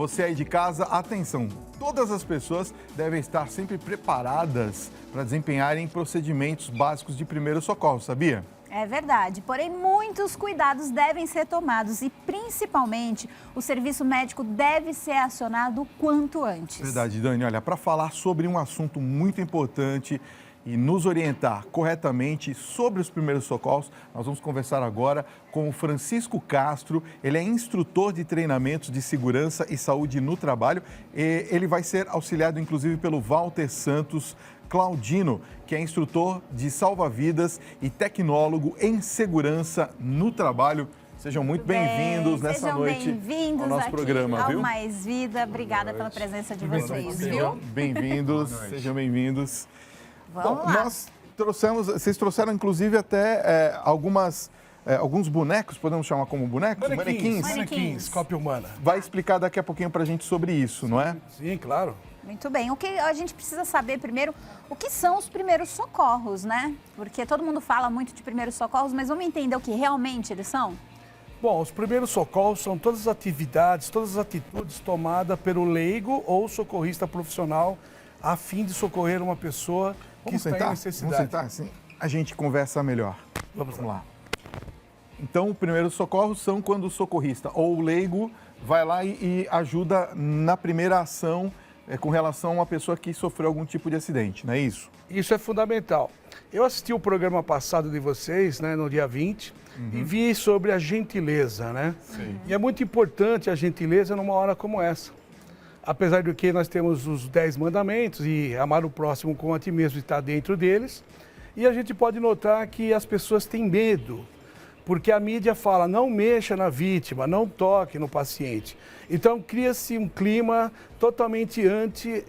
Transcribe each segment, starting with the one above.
você aí de casa, atenção! Todas as pessoas devem estar sempre preparadas para desempenharem procedimentos básicos de primeiro socorro, sabia? É verdade, porém muitos cuidados devem ser tomados e principalmente o serviço médico deve ser acionado o quanto antes. Verdade, Dani. Olha, para falar sobre um assunto muito importante e nos orientar corretamente sobre os primeiros socorros, nós vamos conversar agora com o Francisco Castro. Ele é instrutor de treinamentos de segurança e saúde no trabalho e ele vai ser auxiliado inclusive pelo Walter Santos Claudino, que é instrutor de salva-vidas e tecnólogo em segurança no trabalho. Sejam muito bem-vindos nessa noite ao nosso programa, viu? Mais Vida. Obrigada pela presença de vocês, viu? Bem-vindos, sejam bem-vindos. Vamos lá. Vocês trouxeram inclusive até alguns bonecos, podemos chamar como bonecos? Manequins, cópia humana. Vai explicar daqui a pouquinho pra gente sobre isso, não é? Sim, claro. Muito bem. O que a gente precisa saber primeiro, o que são os primeiros socorros, né? Porque todo mundo fala muito de primeiros socorros, mas vamos entender o que realmente eles são? Bom, os primeiros socorros são todas as atividades, todas as atitudes tomadas pelo leigo ou socorrista profissional a fim de socorrer uma pessoa que está em necessidade. Vamos sentar, assim a gente conversa melhor. Vamos lá. Então, o primeiro socorro são quando o socorrista ou o leigo vai lá e ajuda na primeira ação com relação a uma pessoa que sofreu algum tipo de acidente, não é isso? Isso é fundamental. Eu assisti o programa passado de vocês, né, no dia 20, e vi sobre a gentileza, né? Sim. E é muito importante a gentileza numa hora como essa. Apesar de que nós temos os 10 mandamentos e amar o próximo como a ti mesmo está dentro deles, e a gente pode notar que as pessoas têm medo, porque a mídia fala, não mexa na vítima, não toque no paciente. Então, cria-se um clima totalmente anti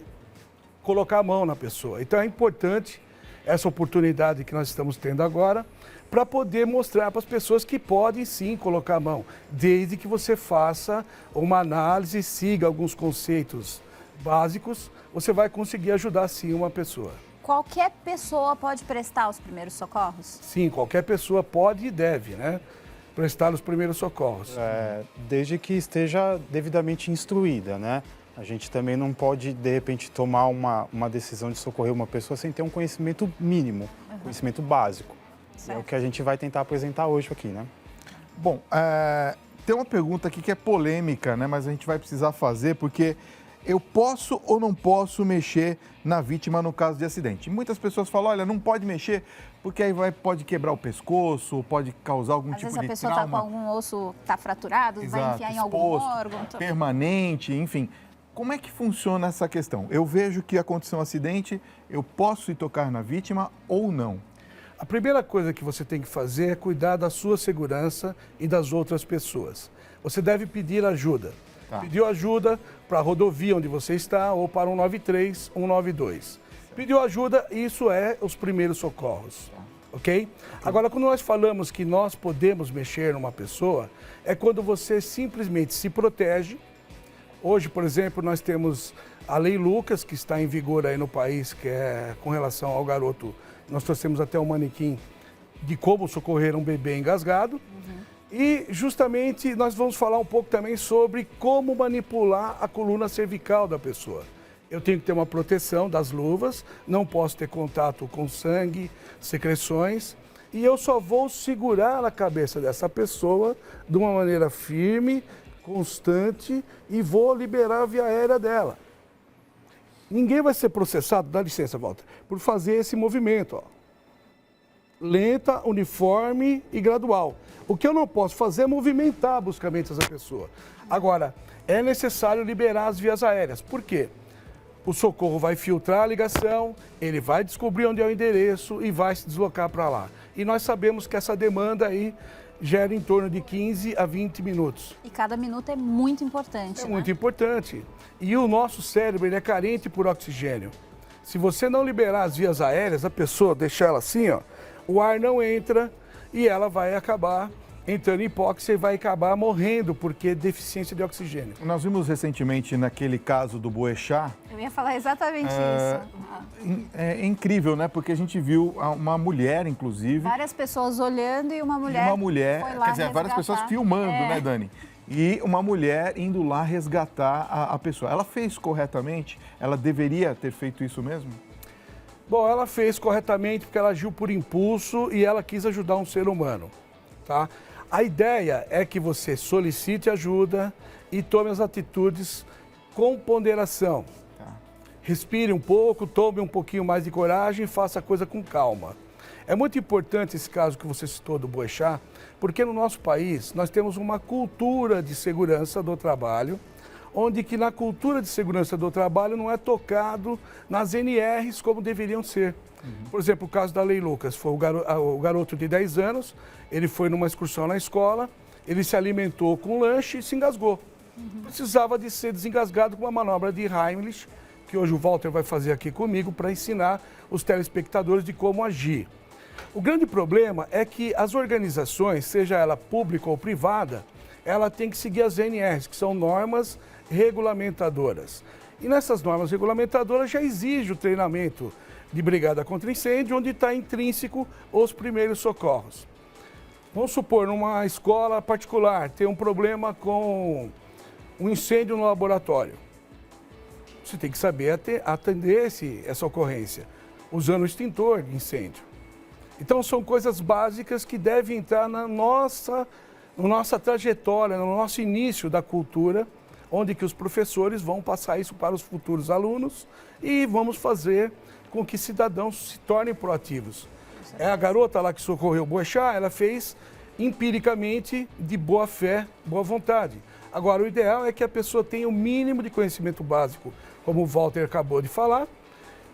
colocar a mão na pessoa. Então, é importante essa oportunidade que nós estamos tendo agora para poder mostrar para as pessoas que podem sim colocar a mão, desde que você faça uma análise, siga alguns conceitos básicos, você vai conseguir ajudar sim uma pessoa. Qualquer pessoa pode prestar os primeiros socorros? Sim, qualquer pessoa pode e deve, né? Prestar os primeiros socorros. Desde que esteja devidamente instruída, né? A gente também não pode, de repente, tomar uma decisão de socorrer uma pessoa sem ter um conhecimento mínimo, conhecimento básico. É o que a gente vai tentar apresentar hoje aqui, né? Bom, tem uma pergunta aqui que é polêmica, né? Mas a gente vai precisar fazer porque eu posso ou não posso mexer na vítima no caso de acidente? Muitas pessoas falam, olha, não pode mexer porque aí pode quebrar o pescoço, pode causar algum tipo de trauma. Às vezes a pessoa está com algum osso fraturado, vai enfiar em algum órgão. Permanente, enfim. Como é que funciona essa questão? Eu vejo que aconteceu um acidente, eu posso ir tocar na vítima ou não? A primeira coisa que você tem que fazer é cuidar da sua segurança e das outras pessoas. Você deve pedir ajuda. Pediu ajuda para a rodovia onde você está ou para 193, 192. Pediu ajuda, isso é os primeiros socorros, ok? Agora, quando nós falamos que nós podemos mexer numa pessoa, é quando você simplesmente se protege. Hoje, por exemplo, nós temos a Lei Lucas, que está em vigor aí no país, que é com relação ao garoto. Nós trouxemos até um manequim de como socorrer um bebê engasgado. E justamente nós vamos falar um pouco também sobre como manipular a coluna cervical da pessoa. Eu tenho que ter uma proteção das luvas, não posso ter contato com sangue, secreções, e eu só vou segurar a cabeça dessa pessoa de uma maneira firme, constante, e vou liberar a via aérea dela. Ninguém vai ser processado, dá licença, Walter, por fazer esse movimento, ó. Lenta, uniforme e gradual. O que eu não posso fazer é movimentar bruscamente essa pessoa. Agora, é necessário liberar as vias aéreas. Por quê? O socorro vai filtrar a ligação, ele vai descobrir onde é o endereço e vai se deslocar para lá. E nós sabemos que essa demanda aí gera em torno de 15 a 20 minutos. E cada minuto é muito importante, É muito importante. E o nosso cérebro ele é carente por oxigênio. Se você não liberar as vias aéreas, a pessoa deixar ela assim, ó, o ar não entra e ela vai acabar entrando em hipóxia e vai acabar morrendo porque é deficiência de oxigênio. Nós vimos recentemente naquele caso do Boechat. Eu ia falar exatamente isso. É incrível, né? Porque a gente viu uma mulher, inclusive. Várias pessoas olhando e uma mulher. Foi lá, quer dizer, várias pessoas filmando, né, Dani? e uma mulher indo lá resgatar a pessoa. Ela fez corretamente? Ela deveria ter feito isso mesmo? Bom, ela fez corretamente porque ela agiu por impulso e ela quis ajudar um ser humano, tá? A ideia é que você solicite ajuda e tome as atitudes com ponderação. Respire um pouco, tome um pouquinho mais de coragem e faça a coisa com calma. É muito importante esse caso que você citou do Boechat, porque no nosso país nós temos uma cultura de segurança do trabalho, onde que na cultura de segurança do trabalho não é tocado nas NRs como deveriam ser. Por exemplo, o caso da Lei Lucas, foi o garoto de 10 anos, ele foi numa excursão na escola, ele se alimentou com lanche e se engasgou. Precisava de ser desengasgado com uma manobra de Heimlich, que hoje o Walter vai fazer aqui comigo para ensinar os telespectadores de como agir. O grande problema é que as organizações, seja ela pública ou privada, ela tem que seguir as NRs, que são normas regulamentadoras. E nessas normas regulamentadoras já exige o treinamento de brigada contra incêndio, onde está intrínseco os primeiros socorros. Vamos supor, numa escola particular, tem um problema com um incêndio no laboratório. Você tem que saber atender essa ocorrência, usando o extintor de incêndio. Então, são coisas básicas que devem entrar na nossa trajetória, no nosso início da cultura, onde que os professores vão passar isso para os futuros alunos e vamos fazer com que cidadãos se tornem proativos. É a garota lá que socorreu o Boechat, ela fez empiricamente de boa fé, boa vontade. Agora, o ideal é que a pessoa tenha o mínimo de conhecimento básico, como o Walter acabou de falar,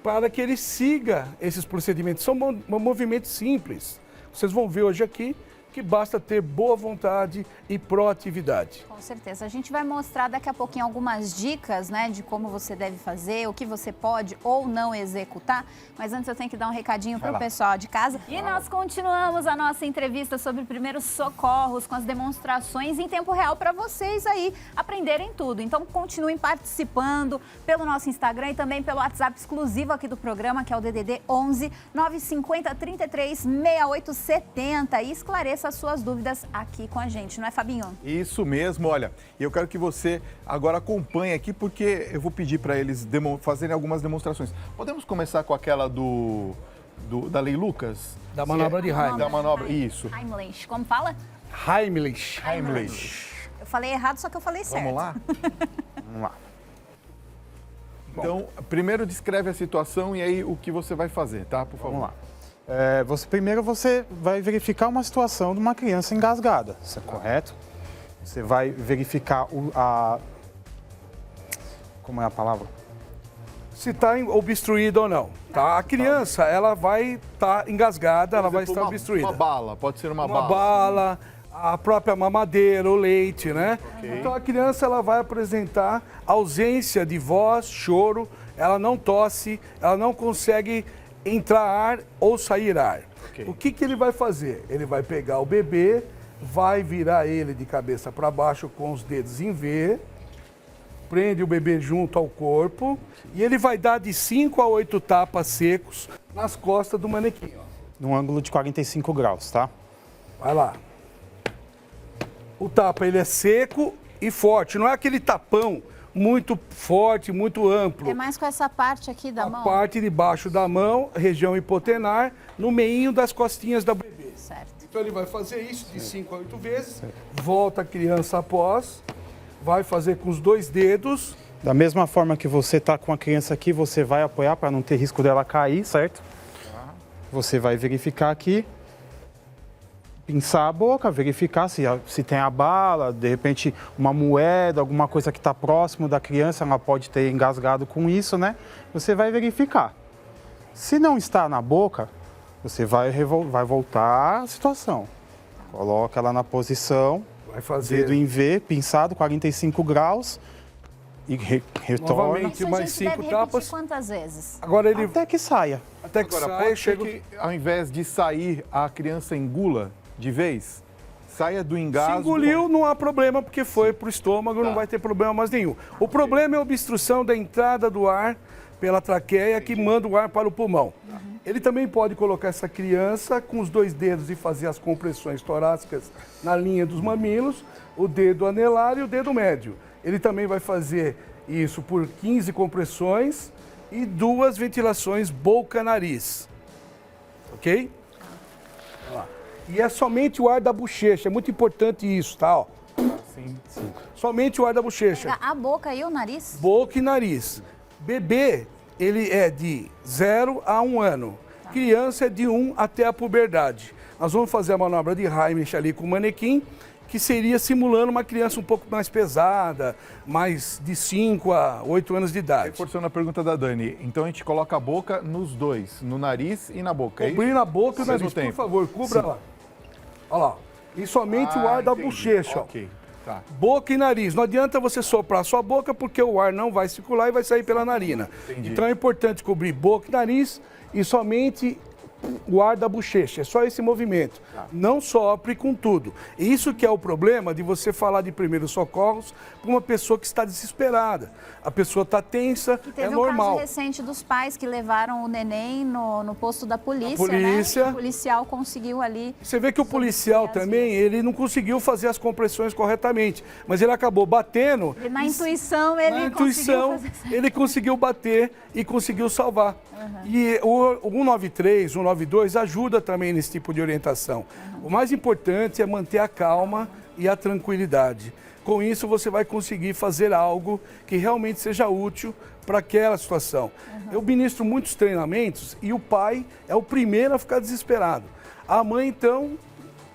para que ele siga esses procedimentos. São movimentos simples. Vocês vão ver hoje aqui que basta ter boa vontade e proatividade. Com certeza. A gente vai mostrar daqui a pouquinho algumas dicas, né, de como você deve fazer, o que você pode ou não executar. Mas antes eu tenho que dar um recadinho para o pessoal de casa. E nós continuamos a nossa entrevista sobre primeiros socorros com as demonstrações em tempo real para vocês aí aprenderem tudo. Então continuem participando pelo nosso Instagram e também pelo WhatsApp exclusivo aqui do programa, que é o DDD 11 950 33 6870. E esclareça as suas dúvidas aqui com a gente, não é, Fabinho? Isso mesmo, olha, eu quero que você agora acompanhe aqui, porque eu vou pedir para eles fazerem algumas demonstrações. Podemos começar com aquela da Lei Lucas? Da manobra de Heimlich. Da manobra, isso. Heimlich, como fala? Heimlich. Eu falei errado, só que eu falei certo. Vamos lá? Vamos lá. Então, primeiro descreve a situação e aí o que você vai fazer, tá? Por favor. Vamos lá. Primeiro você vai verificar uma situação de uma criança engasgada, isso é correto? Você vai verificar como é a palavra? Se está obstruída ou não. Tá? A criança, ela vai estar engasgada, ela vai estar obstruída. Uma bala, pode ser uma bala. Uma bala, a própria mamadeira, o leite, né? Okay. Então a criança, ela vai apresentar ausência de voz, choro, ela não tosse, ela não consegue entrar ar ou sair ar. Okay. O que ele vai fazer? Ele vai pegar o bebê, vai virar ele de cabeça para baixo com os dedos em V, prende o bebê junto ao corpo e ele vai dar de 5 a 8 tapas secos nas costas do manequim. Ó. Num ângulo de 45 graus, tá? Vai lá. O tapa, ele é seco e forte, não é aquele tapão muito forte, muito amplo. É mais com essa parte aqui da mão? A parte de baixo da mão, região hipotenar, no meinho das costinhas da bebê. Certo. Então ele vai fazer isso de 5 a 8 vezes, volta a criança após, vai fazer com os 2 dedos. Da mesma forma que você está com a criança aqui, você vai apoiar para não ter risco dela cair, certo? Você vai verificar aqui, pinçar a boca, verificar se tem a bala, de repente uma moeda, alguma coisa que está próximo da criança, ela pode ter engasgado com isso, né? Você vai verificar. Se não está na boca, você vai voltar à situação. Coloca ela na posição, vai fazer dedo em V, pinçado, 45 graus e retorna. Novamente, mais 5 tapas. Quantas vezes? Agora ele... Até que saia. Até que Agora, saia, pode ser que ao invés de sair, a criança engula de vez? Saia do engasgo. Se engoliu, não há problema, porque foi para o estômago, não vai ter problema mais nenhum. O problema é a obstrução da entrada do ar pela traqueia, que manda o ar para o pulmão. Ele também pode colocar essa criança com os 2 dedos e fazer as compressões torácicas na linha dos mamilos, o dedo anelar e o dedo médio. Ele também vai fazer isso por 15 compressões e 2 ventilações boca-nariz. Ok? E é somente o ar da bochecha, é muito importante isso, tá? Ó. Sim. Somente o ar da bochecha. A boca e o nariz? Boca e nariz. Bebê, ele é de 0 a 1 ano. Criança é de 1 até a puberdade. Nós vamos fazer a manobra de Heimlich ali com o manequim, que seria simulando uma criança um pouco mais pesada, mais de 5 a 8 anos de idade. Reforçando a pergunta da Dani, então a gente coloca a boca nos 2, no nariz e na boca, Cobrir na boca e no nariz, por favor, cubra lá. Olha lá. E somente o ar da bochecha, ó. Tá. Boca e nariz. Não adianta você soprar a sua boca porque o ar não vai circular e vai sair pela narina. Entendi. Então é importante cobrir boca e nariz e somente o ar da bochecha. É só esse movimento. Não sopre com tudo. E isso que é o problema de você falar de primeiros socorros para uma pessoa que está desesperada. A pessoa está tensa, é normal. Teve um caso recente dos pais que levaram o neném no posto da polícia, né? O policial conseguiu ali... Você vê que o policial também, ele não conseguiu fazer as compressões corretamente, mas ele acabou batendo... E na intuição, ele conseguiu bater e conseguiu salvar. E o 193, o 192 ajuda também nesse tipo de orientação. O mais importante é manter a calma e a tranquilidade. Com isso, você vai conseguir fazer algo que realmente seja útil para aquela situação. Eu ministro muitos treinamentos e o pai é o primeiro a ficar desesperado. A mãe, então,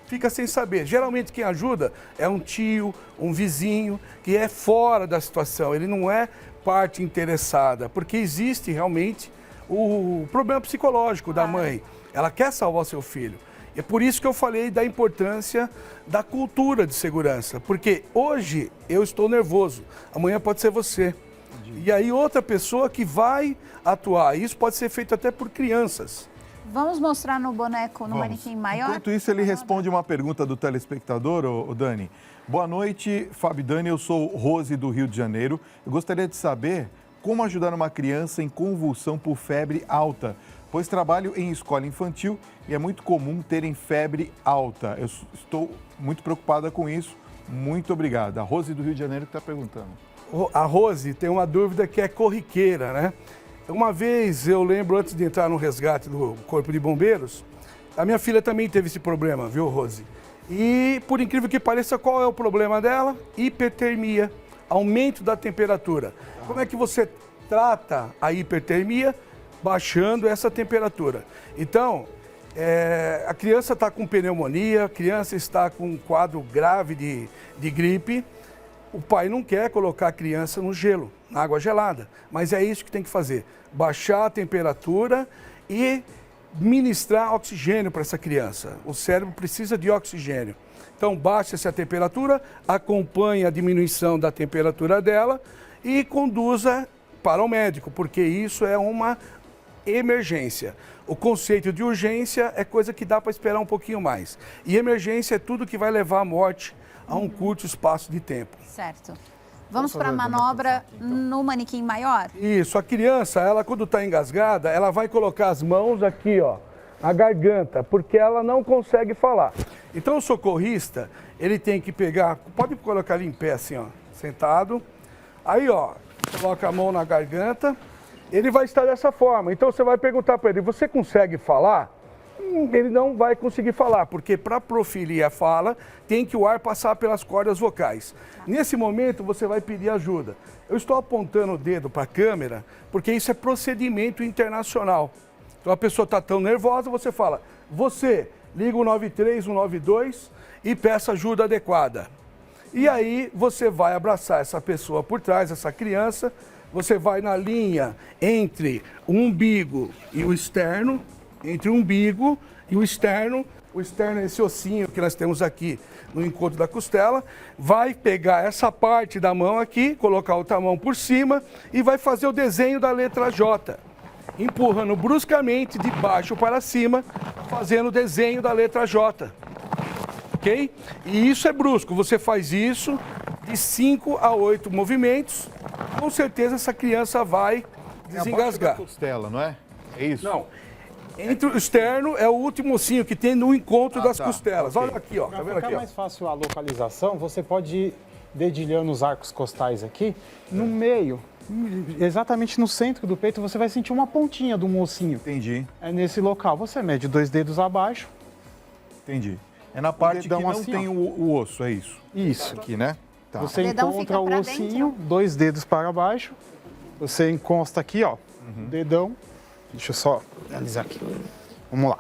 fica sem saber. Geralmente quem ajuda é um tio, um vizinho, que é fora da situação. Ele não é parte interessada, porque existe realmente o problema psicológico da mãe. Ela quer salvar seu filho. É por isso que eu falei da importância da cultura de segurança. Porque hoje eu estou nervoso, amanhã pode ser você. E aí outra pessoa que vai atuar. Isso pode ser feito até por crianças. Vamos mostrar no boneco, no manequim maior? Enquanto isso, ele responde uma pergunta do telespectador, ô Dani. Boa noite, Fábio e Dani. Eu sou Rose, do Rio de Janeiro. Eu gostaria de saber como ajudar uma criança em convulsão por febre alta, pois trabalho em escola infantil e é muito comum terem febre alta. Eu estou muito preocupada com isso. Muito obrigada. A Rose do Rio de Janeiro que está perguntando. A Rose tem uma dúvida que é corriqueira, né? Uma vez, eu lembro, antes de entrar no resgate do Corpo de Bombeiros, a minha filha também teve esse problema, viu, Rose? E, por incrível que pareça, qual é o problema dela? Hipertermia, aumento da temperatura. Como é que você trata a hipertermia? Baixando essa temperatura. Então, a criança está com pneumonia, a criança está com um quadro grave de gripe. O pai não quer colocar a criança no gelo, na água gelada, mas é isso que tem que fazer. Baixar a temperatura e ministrar oxigênio para essa criança. O cérebro precisa de oxigênio. Então, baixa-se a temperatura, acompanhe a diminuição da temperatura dela e conduza para o médico, porque isso é uma emergência. O conceito de urgência é coisa que dá para esperar um pouquinho mais. E emergência é tudo que vai levar à morte a um curto espaço de tempo. Certo. Vamos para a manobra no manequim maior? Isso, a criança, ela quando está engasgada, ela vai colocar as mãos aqui, ó, na garganta, porque ela não consegue falar. Então o socorrista, ele tem que pegar, pode colocar ele em pé assim, ó, sentado. Aí, ó, coloca a mão na garganta, ele vai estar dessa forma. Então você vai perguntar para ele, você consegue falar? Ele não vai conseguir falar, porque para proferir a fala, tem que o ar passar pelas cordas vocais. Nesse momento, você vai pedir ajuda. Eu estou apontando o dedo para a câmera, porque isso é procedimento internacional. Então a pessoa está tão nervosa, você fala, você liga o 93, o 192 e peça ajuda adequada. E aí você vai abraçar essa pessoa por trás, essa criança, você vai na linha entre o umbigo e o externo, entre o umbigo e o externo é esse ossinho que nós temos aqui no encontro da costela, vai pegar essa parte da mão aqui, colocar outra mão por cima e vai fazer o desenho da letra J, empurrando bruscamente de baixo para cima, fazendo o desenho da letra J, ok? E isso é brusco, você faz isso de 5 a 8 movimentos, com certeza essa criança vai desengasgar. É a costela, não é? É isso? Não. Entre o externo é o último ossinho que tem no encontro das tá. costelas. Ok. Olha aqui, ó. Tá Para vendo ficar aqui, ó? mais fácil a localização, você pode ir dedilhando os arcos costais aqui, no meio, exatamente no centro do peito, você vai sentir uma pontinha de um ossinho. Entendi, É nesse local. Você mede 2 dedos abaixo. entendi. É na parte que dedão não assim, tem ó. o osso, é isso? Isso. Aqui, né? Tá. Você O dedão encontra fica o pra ossinho, dentro. 2 dedos para baixo. Você encosta aqui, ó, o dedão. Deixa eu só analisar aqui. Vamos lá.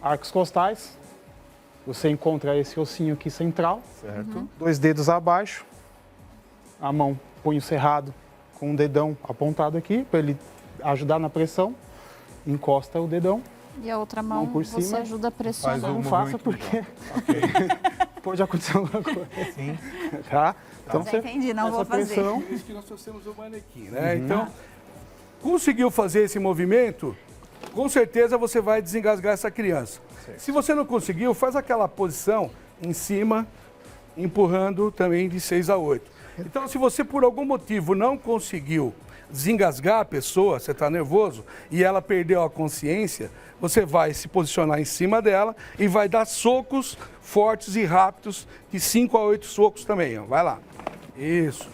Arcos costais. Você encontra esse ossinho aqui central. Certo. 2 dedos abaixo. A mão, punho cerrado, com o dedão apontado aqui, para ele ajudar na pressão. Encosta o dedão. E a outra mão, por você cima, ajuda a pressionar. faz Não um faça movimento porque Ok. pode acontecer alguma coisa. Sim. Tá? Então Já entendi, não vou fazer. pressão, Por isso que nós trouxemos o manequim, né? Então, conseguiu fazer esse movimento, com certeza você vai desengasgar essa criança. Se você não conseguiu, faz aquela posição em cima, empurrando também de 6 a 8. Então, se você por algum motivo não conseguiu desengasgar a pessoa, você está nervoso, e ela perdeu a consciência, você vai se posicionar em cima dela e vai dar socos fortes e rápidos, de 5 a 8 socos também, ó. Vai lá. Isso.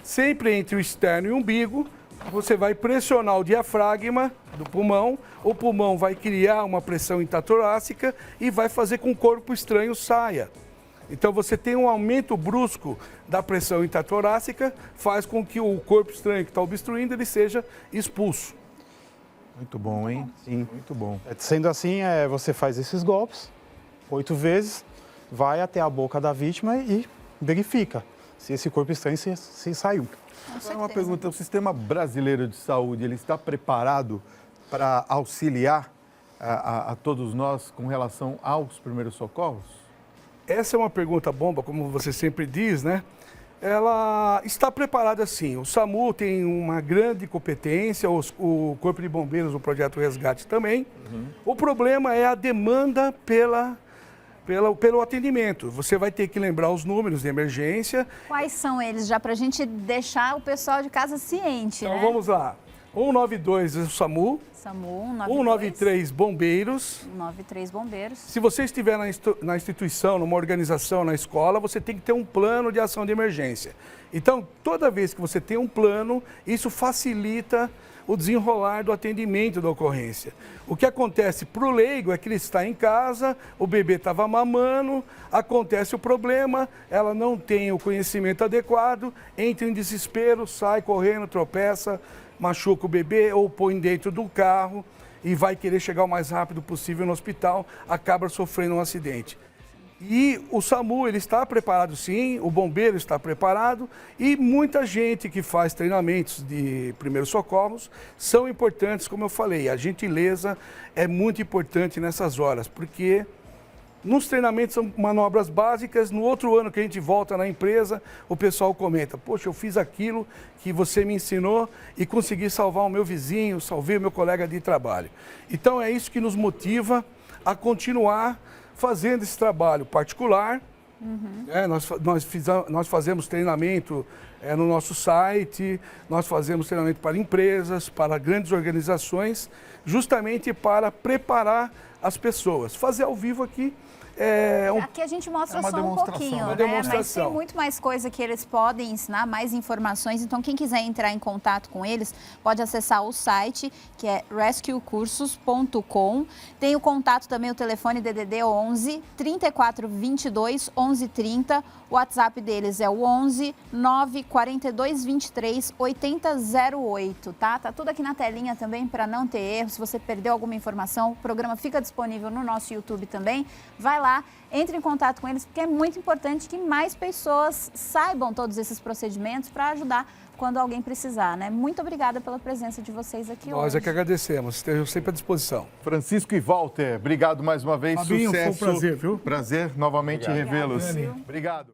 Sempre entre o externo e o umbigo, você vai pressionar o diafragma do pulmão, o pulmão vai criar uma pressão intratorácica e vai fazer com que o corpo estranho saia. Então você tem um aumento brusco da pressão intratorácica, faz com que o corpo estranho que está obstruindo ele seja expulso. Muito bom, hein? Sim. Muito bom. Sendo assim, você faz esses golpes 8 vezes, vai até a boca da vítima e verifica se esse corpo estranho se saiu. Com Agora uma certeza. pergunta, o sistema brasileiro de saúde, ele está preparado para auxiliar a todos nós com relação aos primeiros socorros? Essa é uma pergunta bomba, como você sempre diz, né? Ela está preparada sim. O SAMU tem uma grande competência, o Corpo de Bombeiros, o Projeto Resgate também. O problema é a demanda pelo atendimento. Você vai ter que lembrar os números de emergência. Quais são eles, já para a gente deixar o pessoal de casa ciente, Então né? vamos lá. 192 é o SAMU, SAMU, 193 Bombeiros. 93 Bombeiros. Se você estiver na instituição, numa organização, na escola, você tem que ter um plano de ação de emergência. Então, toda vez que você tem um plano, isso facilita o desenrolar do atendimento da ocorrência. O que acontece para o leigo é que ele está em casa, o bebê estava mamando, acontece o problema, ela não tem o conhecimento adequado, entra em desespero, sai correndo, tropeça, machuca o bebê ou põe dentro do carro e vai querer chegar o mais rápido possível no hospital, acaba sofrendo um acidente. E o SAMU, ele está preparado sim, o bombeiro está preparado e muita gente que faz treinamentos de primeiros socorros são importantes, como eu falei, a gentileza é muito importante nessas horas, porque nos treinamentos são manobras básicas, no outro ano que a gente volta na empresa, o pessoal comenta, poxa, eu fiz aquilo que você me ensinou e consegui salvar o meu vizinho, salvei o meu colega de trabalho. Então é isso que nos motiva a continuar fazendo esse trabalho particular. Nós fazemos treinamento no nosso site, nós fazemos treinamento para empresas, para grandes organizações, justamente para preparar as pessoas. Fazer ao vivo aqui Aqui a gente mostra uma só um demonstração, pouquinho, uma né? demonstração. Mas tem muito mais coisa que eles podem ensinar, mais informações. Então, quem quiser entrar em contato com eles, pode acessar o site, que é rescuecursos.com. Tem o contato também, o telefone DDD 11 34 22 11 30. O WhatsApp deles é o 11 9 42 23 80 08, tá? Tá tudo aqui na telinha também para não ter erro. Se você perdeu alguma informação, o programa fica disponível no nosso YouTube também. Vai lá, entre em contato com eles, porque é muito importante que mais pessoas saibam todos esses procedimentos para ajudar quando alguém precisar, né? Muito obrigada pela presença de vocês aqui hoje. Nós é que agradecemos, estejamos sempre à disposição. Francisco e Walter, obrigado mais uma vez. Fabinho, foi um sucesso. prazer, viu? Prazer novamente revê-los. Obrigado. Obrigado.